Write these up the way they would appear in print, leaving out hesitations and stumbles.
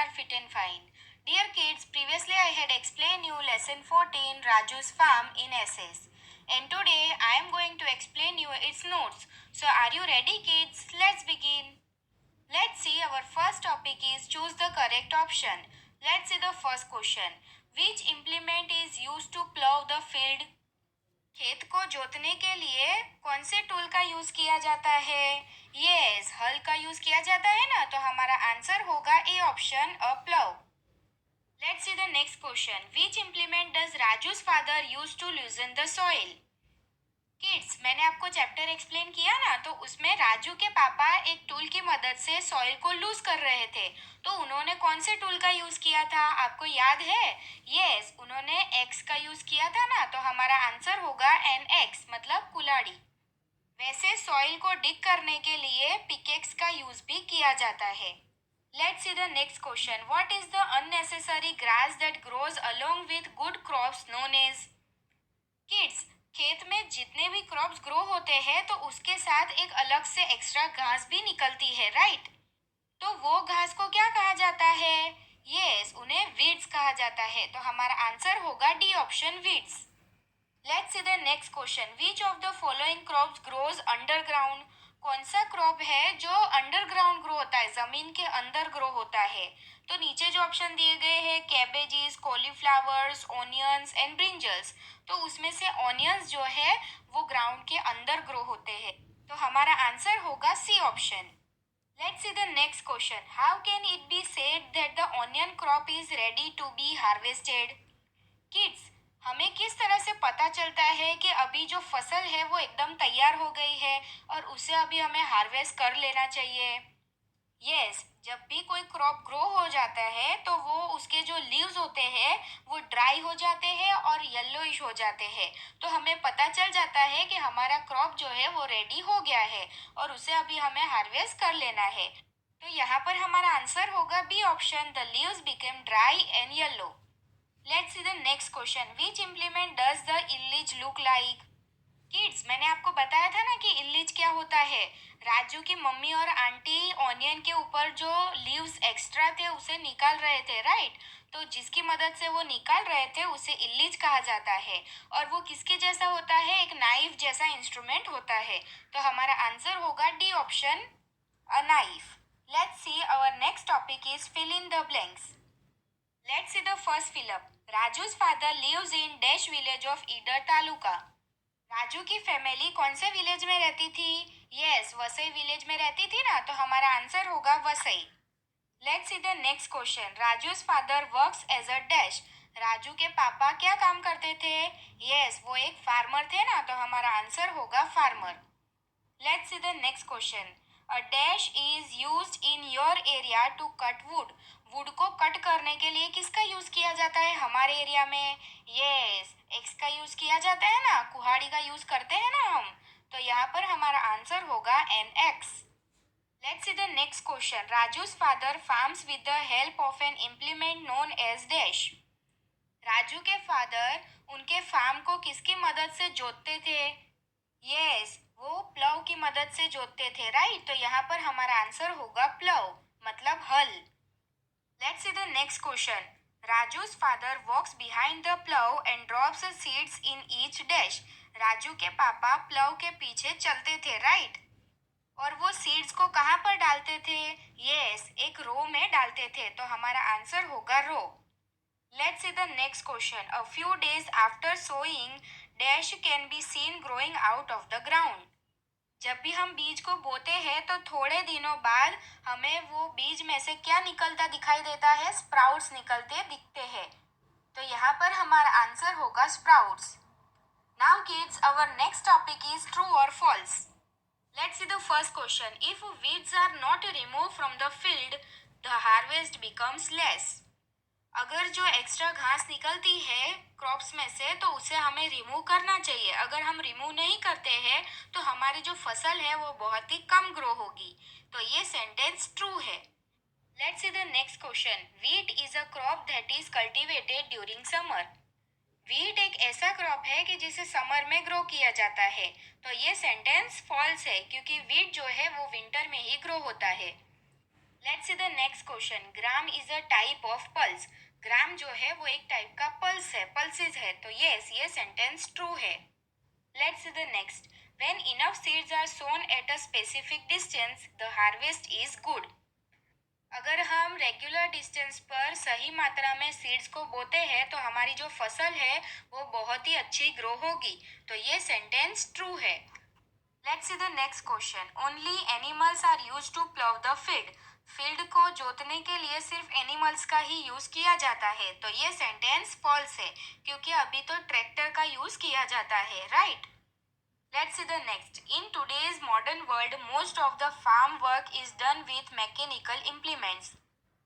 are fit and fine. Dear kids, previously I had explained you lesson 14 Raju's farm in essays. And today I am going to explain you its notes. So are you ready kids? Let's begin. Let's see, our first topic is choose the correct option. Let's see the first question. Which implement is used to plow the field? खेत को जोतने के लिए कौन से tool का use किया जाता है? यस, हल का यूज किया जाता है ना, तो हमारा आंसर होगा A option, a plough. Let's see the next question. Which implement does Raju's father use to loosen the soil? Kids, मैंने आपको चैप्टर एक्सप्लेन किया ना, तो उसमें राजू के पापा एक टूल की मदद से सॉइल को लूज कर रहे थे. तो उन्होंने कौन से टूल का यूज किया था, आपको याद है? यस, उन्होंने एक्स का यूज किया था ना, तो हमारा आंसर होगा एन एक्स, मतलब कुल्हाड़ी. वैसे सॉइल को डिग करने के लिए पिकेक्स का यूज भी किया जाता है. Let's see the next question. What is the unnecessary grass that grows along with good crops known as? Kids, खेत में जितने भी क्रॉप्स ग्रो होते हैं तो उसके साथ एक अलग से एक्स्ट्रा घास भी निकलती है, राइट? तो वो घास को क्या कहा जाता है? यस, उन्हें वीड्स कहा जाता है. तो हमारा आंसर होगा D option, weeds. Let's see the next question. Which of the following crops grows underground? कौन सा क्रॉप है जो अंडरग्राउंड ग्रो होता है, जमीन के अंदर ग्रो होता है? तो नीचे जो ऑप्शन दिए गए हैं, cabbages, cauliflowers, onions and brinjals, तो उसमें से ऑनियंस जो है वो ग्राउंड के अंदर ग्रो होते हैं. तो हमारा आंसर होगा C option. Let's see the next question. How can it be said that the onion crop is ready to be harvested? Kids, हमें किस तरह से पता चलता है कि अभी जो फसल है वो एकदम तैयार हो गई है और उसे अभी हमें हार्वेस्ट कर लेना चाहिए? यस, जब भी कोई क्रॉप ग्रो हो जाता है तो वो उसके जो लीव्स होते हैं वो ड्राई हो जाते हैं और येलोइश हो जाते हैं. तो हमें पता चल जाता है कि हमारा क्रॉप जो है वो रेडी हो गया है और उसे अभी हमें हार्वेस्ट कर लेना है. तो यहाँ पर हमारा आंसर होगा B option, the leaves became dry and yellow. Let's see the next question. Which implement does the इल्लिज लुक लाइक? किड्स, मैंने आपको बताया था ना कि इल्लिच क्या होता है. राजू की मम्मी और आंटी ऑनियन के ऊपर जो लीव्स एक्स्ट्रा थे उसे निकाल रहे थे, राइट? तो जिसकी मदद से वो निकाल रहे थे उसे इल्लिच कहा जाता है. और वो किसके जैसा होता है? एक नाइफ जैसा इंस्ट्रूमेंट होता है. तो हमारा आंसर होगा D option, a knife. Let's see, our next topic is fill in the blanks. Let's see the first fill up. राजू's father lives in dash village of Idar taluka. Raju की फैमिली कौन से विलेज में रहती थी? यस, वसई विलेज में रहती थी ना, तो हमारा आंसर होगा Vasai. Let's see the next question. राजू's father works as a dash. Raju के पापा क्या काम करते थे? यस, वो एक फार्मर थे ना, तो हमारा आंसर होगा farmer. Let's see the next question. A dash is used in your area to cut wood. Wood को कट करने के लिए किसका यूज किया जाता है हमारे एरिया में? यस, एक्स का यूज किया जाता है ना, कुहाड़ी का यूज करते हैं ना हम. तो यहाँ पर हमारा आंसर होगा an axe. Let's see the next question. राजू's father farms with the help of an implement known as dash. Raju के फादर उनके फार्म को किसकी मदद से जोतते थे? यस, वो प्लाव की मदद से जोतते थे, राइट? तो यहाँ पर हमारा आंसर होगा प्लाव, मतलब हल. Let's see the next question. राजू's father walks behind the plough and drops seeds in each dash. Raju के पापा प्लाव के पीछे चलते थे, राइट? और वो सीड्स को कहाँ पर डालते थे? यस, एक रो में डालते थे. तो हमारा आंसर होगा रो. Let's see the next question. A few days after sowing, dash can be seen growing out of the ground. जब भी हम बीज को बोते हैं तो थोड़े दिनों बाद हमें वो बीज में से क्या निकलता दिखाई देता है? स्प्राउट्स निकलते दिखते हैं. तो यहाँ पर हमारा आंसर होगा sprouts. Now kids, our next topic is true और false. Let's see the first question. If weeds are not removed from the field, the harvest becomes less. अगर जो एक्स्ट्रा घास निकलती है क्रॉप्स में से तो उसे हमें रिमूव करना चाहिए. अगर हम रिमूव नहीं करते हैं तो हमारी जो फसल है वो बहुत ही कम ग्रो होगी. तो ये सेंटेंस ट्रू है. Let's see the next question. Wheat is a crop that is cultivated during summer. Wheat एक ऐसा क्रॉप है कि जिसे समर में ग्रो किया जाता है. तो ये सेंटेंस फॉल्स है क्योंकि वीट जो है वो विंटर में ही ग्रो होता है. Let's see the next question. Gram is a type of pulse. Gram जो है वो एक टाइप का पल्स है, पल्सेस है. तो यस, ये सेंटेंस ट्रू है. Let's see the next. When enough seeds are sown at a specific distance the harvest is good. अगर हम रेगुलर डिस्टेंस पर सही मात्रा में सीड्स को बोते हैं तो हमारी जो फसल है वो बहुत ही अच्छी ग्रो होगी. तो ये सेंटेंस ट्रू है. Let's see the next question. Only animals are used to plough the field. Field को जोतने के लिए सिर्फ एनिमल्स का ही यूज किया जाता है. तो ये सेंटेंस फॉल्स है, क्योंकि अभी तो ट्रैक्टर का यूज किया जाता है, right? Let's see the next. In today's modern world, most of the farm work is done with mechanical implements.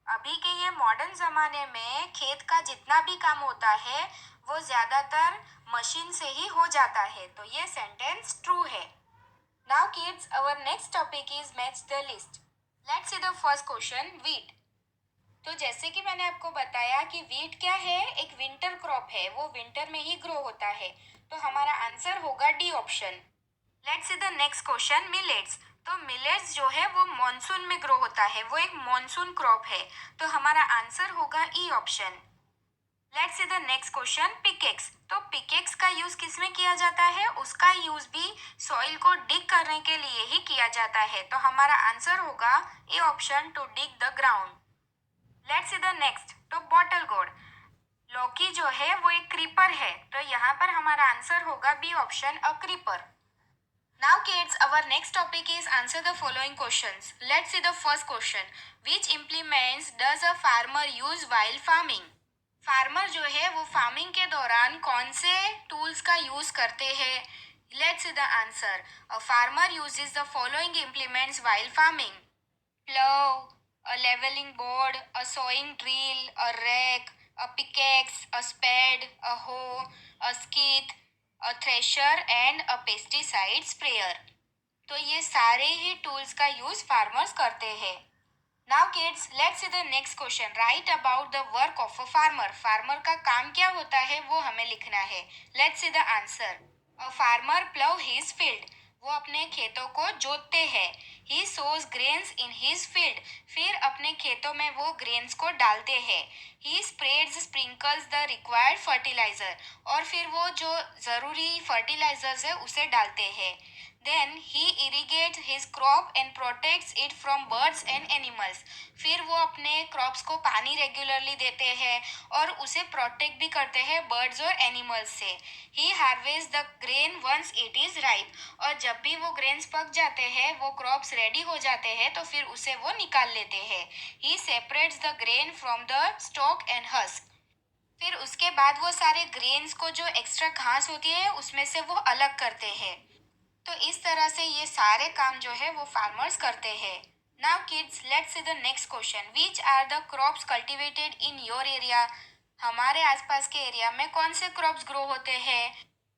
अभी के ये मॉडर्न ज़माने में खेत का जितना भी काम होता है वो ज़्यादातर मशीन से ही हो जाता है. तो ये सेंटेंस ट्रू है. Now kids, our next topic is match the list. Let's see the first question, wheat. तो जैसे कि मैंने आपको बताया कि वीट क्या है, एक विंटर क्रॉप है, वो विंटर में ही ग्रो होता है. तो हमारा आंसर होगा D option. Let's see the next question, millets. तो मिलेट्स जो है वो मॉनसून में ग्रो होता है, वो एक मॉनसून क्रॉप है. तो हमारा आंसर होगा E option. Let's see the next question, pickaxe. तो पिकेक्स का यूज किस में किया जाता है? उसका यूज भी सॉइल को डिग करने के लिए ही किया जाता है. तो हमारा आंसर होगा A option, to dig the ground. Let's see the next. तो बॉटल गोर्ड. लौकी जो है वो एक क्रीपर है. तो यहाँ पर हमारा आंसर होगा B option, a creeper. Now kids, our next topic is answer the following questions. Let's see the first question. Which implements does a farmer use while farming? Farmer जो है वो फार्मिंग के दौरान कौन से टूल्स का use करते हैं? Let's see the answer. A farmer uses the following implements while farming. Plow, a leveling board, a sowing drill, a rake, a pickaxe, a spade, a hoe, a skid, a thresher and a pesticide sprayer. तो ये सारे ही tools का use farmers करते हैं. Now kids, let's see the next question. Right about the work of a farmer. Farmer का काम क्या होता है वो हमें लिखना है. Let's see the answer. A farmer plough his field. वो अपने खेतों को जोतते हैं. ही सोज ग्रेन्स इन हिज फील्ड. फिर अपने खेतों में वो ग्रेन्स को डालते हैं. ही spreads sprinkles the required fertiliser. और फिर वो जो ज़रूरी फर्टिलाइजर्स है उसे डालते हैं. Then he irrigates his crop and protects it from birds and animals. फिर वो अपने क्रॉप्स को पानी रेगुलरली देते हैं और उसे प्रोटेक्ट भी करते हैं बर्ड्स और एनिमल्स से. He harvest the grain once it is ripe. और जब भी वो ग्रेन्स पक जाते हैं, वो क्रॉप्स रेडी हो जाते हैं, तो फिर उसे वो निकाल लेते हैं. He separates the grain from the stalk and husk. फिर उसके बाद वो सारे ग्रेन्स को जो एक्स्ट्रा घास होती है उसमें से वो अलग करते हैं. तो इस तरह से ये सारे काम जो है वो फार्मर्स करते हैं. Now kids, let's see the next question. Which are the crops cultivated in your area? हमारे आसपास के एरिया में कौन से क्रॉप्स ग्रो होते हैं?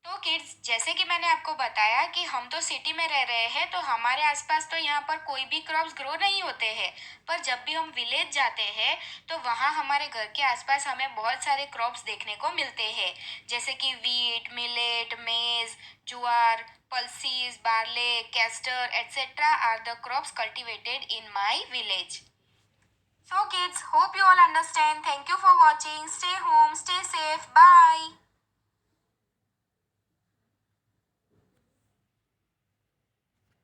तो किड्स, जैसे कि मैंने आपको बताया कि हम तो सिटी में रह रहे हैं, तो हमारे आसपास तो यहाँ पर कोई भी क्रॉप्स ग्रो नहीं होते हैं. पर जब भी हम विलेज जाते हैं तो वहाँ हमारे घर के आसपास हमें बहुत सारे क्रॉप्स देखने को मिलते हैं, जैसे कि वीट, मिलेट, मेज, ज्वार, pulses, barley, castor, etc. are the crops cultivated in my village. So kids, hope you all understand. Thank you for watching. Stay home, stay safe. Bye.